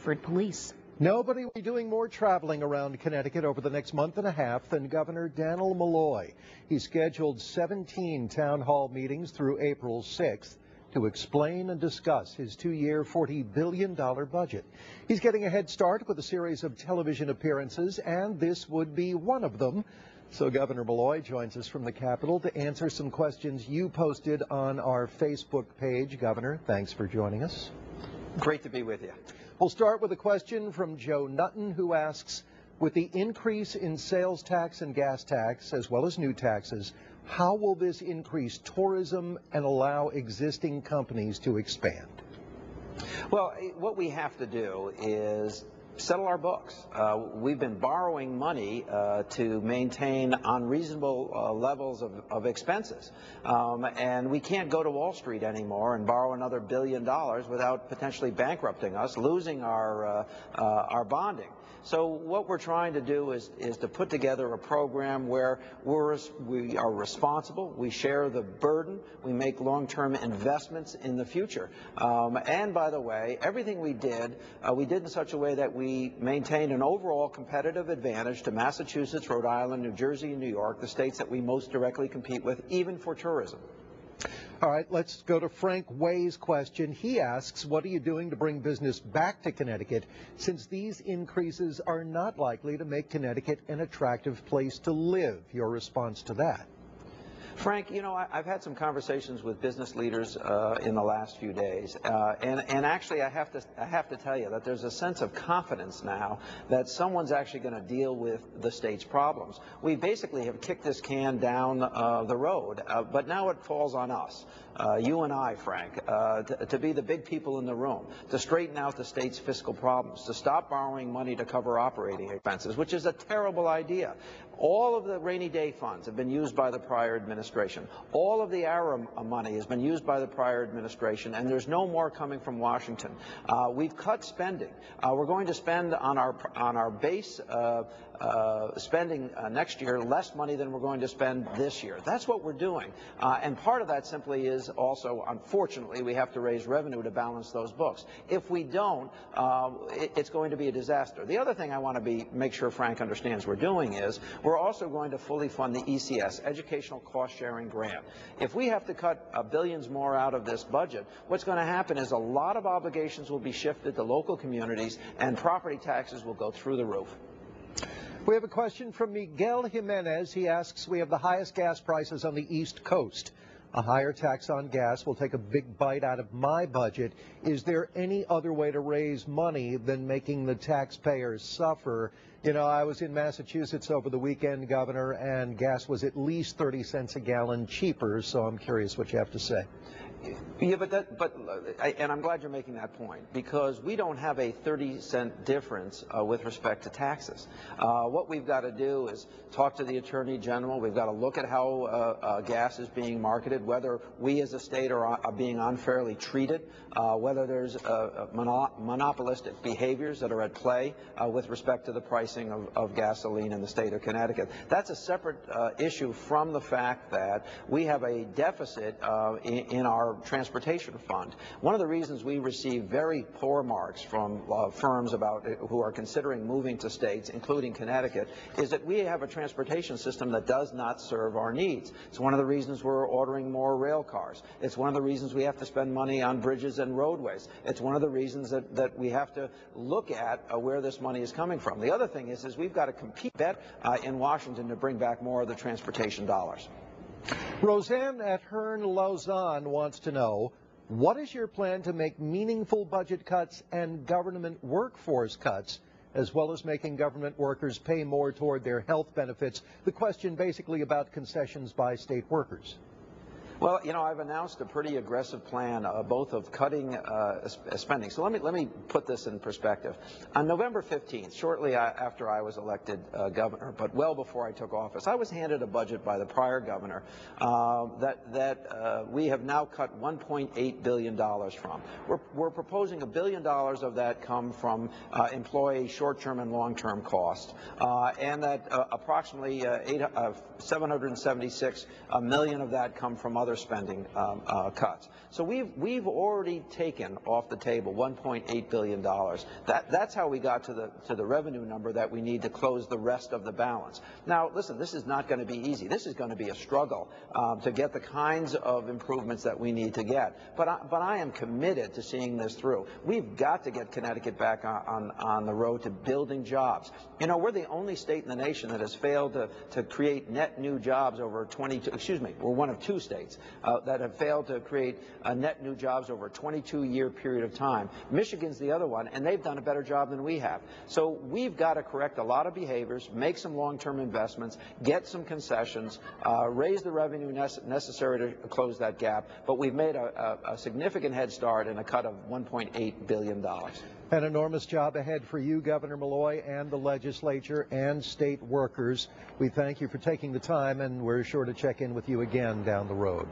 Hartford Police. Nobody will be doing more traveling around Connecticut over the next month and a half than Governor Dannel Malloy. He scheduled 17 town hall meetings through April 6th to explain and discuss his two-year $40 billion budget. He's getting a head start with a series of television appearances, and this would be one of them. So Governor Malloy joins us from the Capitol to answer some questions you posted on our Facebook page. Governor, thanks for joining us. Great to be with you. We'll start with a question from Joe Nutton, who asks, with the increase in sales tax and gas tax, as well as new taxes, how will this increase tourism and allow existing companies to expand? Well, what we have to do is settle our books. We've been borrowing money to maintain unreasonable levels of expenses. And we can't go to Wall Street anymore and borrow another $1 billion without potentially bankrupting us, losing our bonding. So what we're trying to do is to put together a program where we are responsible, we share the burden, we make long-term investments in the future. And by the way, everything we did in such a way that we maintained an overall competitive advantage to Massachusetts, Rhode Island, New Jersey, and New York, the states that we most directly compete with, even for tourism. All right, let's go to Frank Way's question. He asks, what are you doing to bring business back to Connecticut, since these increases are not likely to make Connecticut an attractive place to live? Your response to that? Frank, you know, I've had some conversations with business leaders in the last few days, and actually I have to tell you that there's a sense of confidence now that someone's actually going to deal with the state's problems. We basically have kicked this can down the road, but now it falls on us, you and I, Frank, to be the big people in the room, to straighten out the state's fiscal problems, to stop borrowing money to cover operating expenses, which is a terrible idea. All of the rainy day funds have been used by the prior administration. All of the ARA money has been used by the prior administration, and there's no more coming from Washington. We've cut spending. We're going to spend on our base spending next year less money than we're going to spend this year. That's what we're doing. And part of that simply is also, unfortunately, we have to raise revenue to balance those books. If we don't, it's going to be a disaster. The other thing I want to make sure Frank understands we're doing is we're also going to fully fund the ECS, Educational Cost Sharing Grant. If we have to cut billions more out of this budget, what's going to happen is a lot of obligations will be shifted to local communities and property taxes will go through the roof. We have a question from Miguel Jimenez. He asks, we have the highest gas prices on the East Coast. A higher tax on gas will take a big bite out of my budget. Is there any other way to raise money than making the taxpayers suffer? You know, I was in Massachusetts over the weekend, Governor, and gas was at least 30 cents a gallon cheaper, so I'm curious what you have to say. Yeah, and I'm glad you're making that point, because we don't have a 30-cent difference with respect to taxes. What we've got to do is talk to the Attorney General. We've got to look at how gas is being marketed, whether we as a state are being unfairly treated, whether there's monopolistic behaviors that are at play with respect to the pricing of gasoline in the state of Connecticut. That's a separate issue from the fact that we have a deficit in our transportation fund. One of the reasons we receive very poor marks from firms who are considering moving to states, including Connecticut, is that we have a transportation system that does not serve our needs. It's one of the reasons we're ordering more rail cars. It's one of the reasons we have to spend money on bridges and roadways. It's one of the reasons that we have to look at where this money is coming from. The other thing is we've got to compete in Washington to bring back more of the transportation dollars. Roseanne at Hearn Lausanne wants to know, what is your plan to make meaningful budget cuts and government workforce cuts, as well as making government workers pay more toward their health benefits? The question basically about concessions by state workers. Well, you know, I've announced a pretty aggressive plan, both of cutting spending. So let me put this in perspective. On November 15th, shortly after I was elected governor, but well before I took office, I was handed a budget by the prior governor that we have now cut $1.8 billion from. We're proposing $1 billion of that come from employee short-term and long-term costs, and that approximately $776 million of that come from other other spending cuts. So we've already taken off the table $1.8 billion. That's how we got to the revenue number that we need to close the rest of the balance. Now, listen, this is not going to be easy. This is going to be a struggle to get the kinds of improvements that we need to get. But I am committed to seeing this through. We've got to get Connecticut back on the road to building jobs. You know, we're the only state in the nation that has failed to create net new jobs over 22, excuse me, we're one of two states that have failed to create net new jobs over a 22-year period of time. Michigan's the other one, and they've done a better job than we have. So we've got to correct a lot of behaviors, make some long-term investments, get some concessions, raise the revenue necessary to close that gap, but we've made a significant head start in a cut of $1.8 billion. An enormous job ahead for you, Governor Malloy, and the legislature and state workers. We thank you for taking the time, and we're sure to check in with you again down the road.